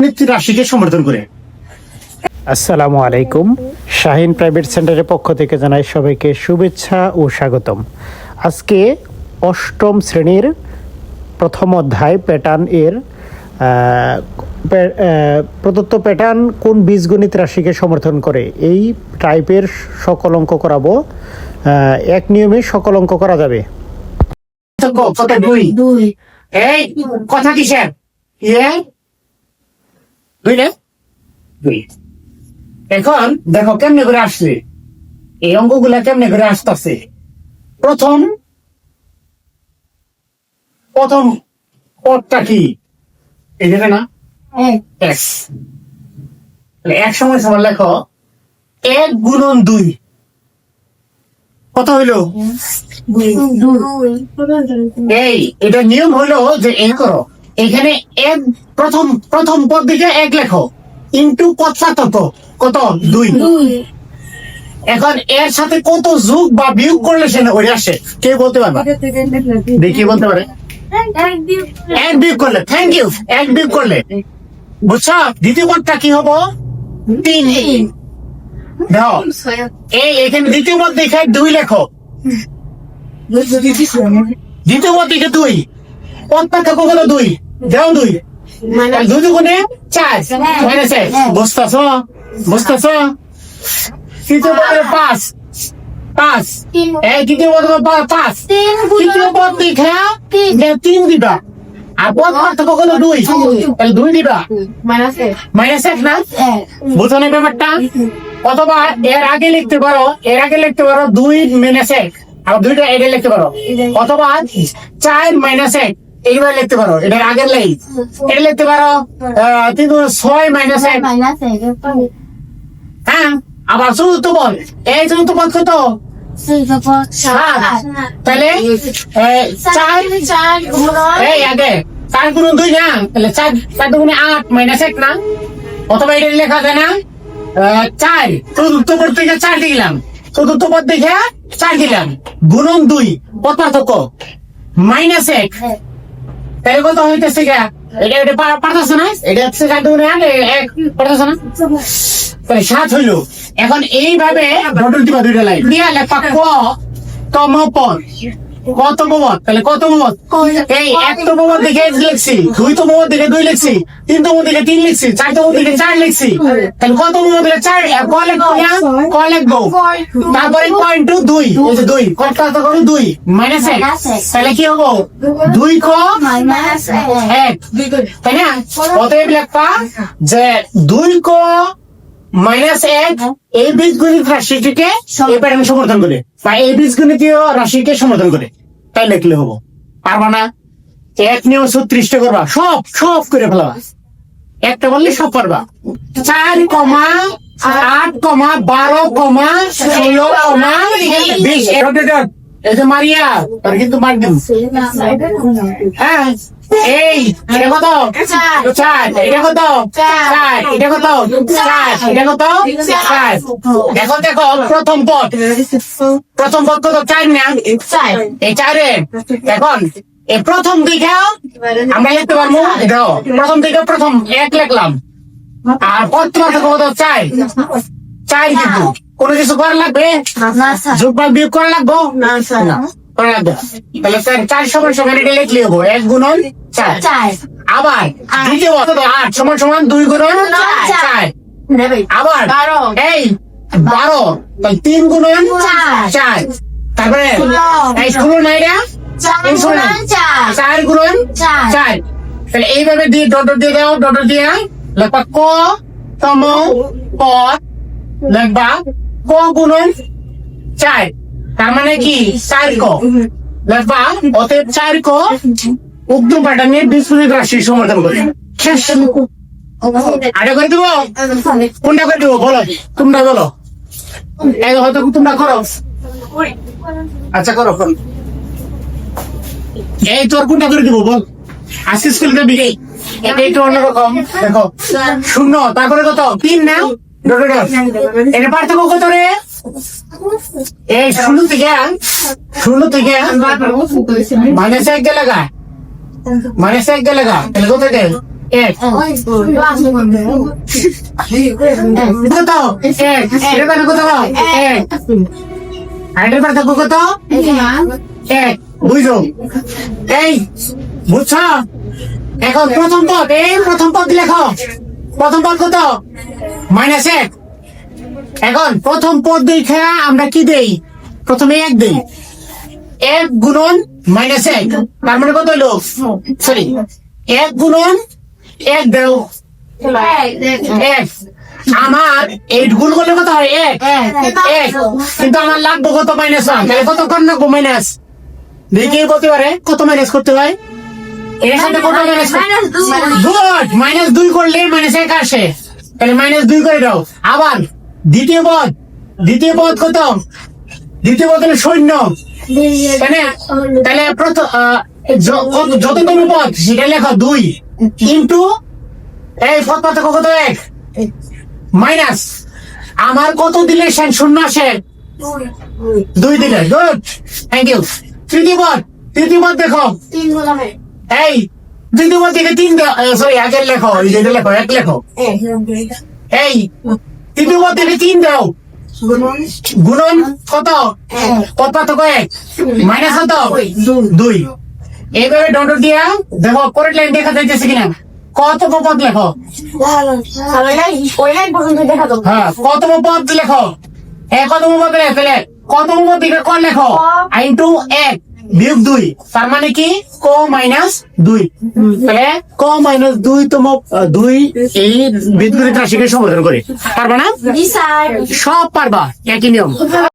বীজগণিত রাশিকে সমর্থন করে। আসসালামু আলাইকুম। শাহিন প্রাইভেট সেন্টারের পক্ষ থেকে জানাই সবাইকে শুভেচ্ছা ও স্বাগতম। আজকে অষ্টম শ্রেণীর প্রথম অধ্যায় প্যাটার্ন এর প্রদত্ত প্যাটার্ন কোন বীজগণিত রাশিকে সমর্থন করে এই টাইপের সকল অঙ্ক করাবো। এক নিয়মে সকল অঙ্ক করা যাবে। কত? দুই। এই কথা কিসের? দুই না? দুই। এখন দেখো কেমনে করে আসছে এই অঙ্কগুলা, কেমনে করে আসতেছে। প্রথম পদটা কি? এই যে না এক্স, এক সময় সমান লেখো 1 গুণন 2 কত হইলো? এই এটা নিয়ম হইলো যে এই করো, এখানে এক প্রথম পদ দিকে 1 লেখো ইন্টু পদটা কত 2। এখন এর সাথে কত যোগ বা বিয়োগ করলে সে ওই আসে কে বলতে পারবে? দেখি বলতে পারে। এক বিয়োগ করলে, থ্যাংক ইউ, এক বিয়োগ করলে বুঝছো দ্বিতীয় পদটা কি হবো? 3। দেখো এই এখানে দ্বিতীয় পদ দেখে 2 লেখো, দ্বিতীয় পদ দিকে 2, পদটা থাকো হলো 2, দেও 2, 2 দুগুণে 4 মাইনাস 1। বুঝতেছো? তৃতীয় পদের 5, এই তৃতীয় পদ 5, তৃতীয় পদ দেখে 3 দিবা, আর পদ পার্থক্য হলো 2, তাহলে 2 দিবা, মাইনাস 1 না? বুঝো না ব্যাপারটা? অথবা এর আগে লিখতে পারো 2 মাইনাস 1, আর 2টা এটা লিখতে পারো, অথবা 4 মাইনাস 1 এইভাবে লিখতে পারো, এটার আগের লাইন এটা লিখতে পারো 6 মাইনাস 1। হ্যাঁ, আবার চতুর্থ পদ, এই চতুর্থ পদ কত? 7। তাহলে 4 এই আগে 4 গুণ 2 না, তাহলে 4 দুগুণে 8 মাইনাস 1 না? অথবা এটা লেখা যায় না 4, চতুর্থ পদ থেকে 4 দিলাম, চতুর্থ পদ দেখে 4 দিলাম, গুণন 2, পদ পার্থক্য মাইনাস 1, তাহলে কত হইতেছে? এটা পারতেছে না, এটা হচ্ছে 4 দুগুণে 8, 1 পারতেছে না, তাহলে 7 হইলো। এখন এইভাবে ডটল দিবা, 2টা লাইন দিয়া লেখা তম পদ, কতম পদ, তাহলে কতম পদ? এই 1তম পদ দেখে 1 লিখছি, 2তম পদ দেখে 2 লিখছি, 3তম পদ দেখে 3 লিখছি, 4তম পদ দেখে 4 লিখছি, তাহলে কতম পদ দেখে 4 ক লিখবো না? ক লিখবো, তারপরে পয়েন্ট 2, এই যে 2 কত করো 2 মাইনাস 1, তাহলে কি হবো? 2 ক মাইনাস 1, তাই না? অতএব লেখা যে 2 ক মাইনাস 1 এই বীজগণিত রাশিটিকে এই প্যাটার্ন সমর্থন করে, বা এই বীজগণিতীয় রাশিকে সমর্থন করে, তাই লিখলে হবো। পারবা না? 1 নিয়ে 36টা করবা, সব করে ফেলবা, একটা বললে সব পারবা। 4, 8, 12, 16, 20 এই যে মারিয়া তার কিন্তু মার দিন। হ্যাঁ, এই এটা কত? 4, এটা কত? 4, এটা কত? 4, এটা কত? 4। এখন দেখো প্রথম পদ কত? 4 না? এই 4 এখন এই প্রথম দিকে আমরা লিখতে পারবো, দেখো প্রথম দিকে 1 লিখলাম, আর পদ পার্থক্য কত? 4 কিন্তু কোনো কিছু করা লাগবে? যোগ বা বিয়োগ করা লাগবো না? করা লাগবে। তাহলে 4 সমান এটা লিখলে হবো 1 গুণন 4। আবার দ্বিতীয় 8 সমান 2 গুণন 4। আবার এই 12, তাহলে 3 গুণন 4। তারপরে এই 16 না, এটা 4 গুণন 4। তাহলে এইভাবে দিয়ে ডট দিয়ে দাও, ডট দিয়ে লেখা ক তম পদ, লেখবা ক গুণন 4, তার মানে কি 4 ক লেখবা। অতএব 4 ক উক্ত প্যাটার্নের বীজগণিত রাশি সমর্থন করে। আরে করে দিব, কোনটা করে দিব বলো, তোমরা বলো, হয়তো তোমরা করো। আচ্ছা করো, এই তোর কোনটা করে দিব বল? আজকে স্কুল যাবি, এটা একটু অন্যরকম। দেখো 0, তারপরে কত? 3 না? এটা পার্থক্য কত রে? এই 0 থেকে মাইনাস 1 গেলে তাহলে কত? এক কত এক এটা মানে কত এক আর এটার পার্থক্য কত এক বুঝো এই বুঝছো এখন প্রথম পদ লেখো প্রথম পদ কত মাইনাস এক এখন প্রথম পদ দেখে আমরা কি দেই প্রথমে এক দেই এক গুণন মাইনাস এক তার মানে কত হলো সরি এক গুণন এক দেও এক আমার এইট গুণ করলে কত হয় এক এক কিন্তু আমার লাগবে কত মাইনাস ওয়ান তাহলে কত কর না মাইনাস দেখি বলতে পারে কত মাইনাস করতে হয় এর সাথে কত মাইনাস গুড মাইনাস 2 করলে মাইনাস 1 আসে তাহলে মাইনাস 2 করে দাও আবার দ্বিতীয় পদ কত দ্বিতীয় পদ হলো শূন্য তাহলে প্রথম যততম পদ সেটা লেখো 2 ইন্টু এই পদ পার্থক্য কত 1 মাইনাস আমার কত দিলে শূন্য আসে 2 দিলে গুড থ্যাংক ইউ তৃতীয় পদ দেখো এই দ্বিতীয় পদ থেকে 3 সরি আগের লেখো এটা লেখো 1 লেখো এই তৃতীয় পদ থেকে 3 দাও গুণন কত পদ পার্থক্য 1 মাইনাস কত 2 এইভাবে ডট দিয়া দেখো পরের লাইন দেখা যাইতেছে কিনা কত পদ লেখো হ্যাঁ কত পদ লেখো কত পদ তাহলে কত পদ দিকে কোন লেখো ইনটু 1 বিয়োগ 2 তার মানে কি ক মাইনাস 2 তাহলে ক মাইনাস 2 তম 2 এই বীজগণিত রাশিকে সমাধান করে পারবা না সব পারবা একই নিয়ম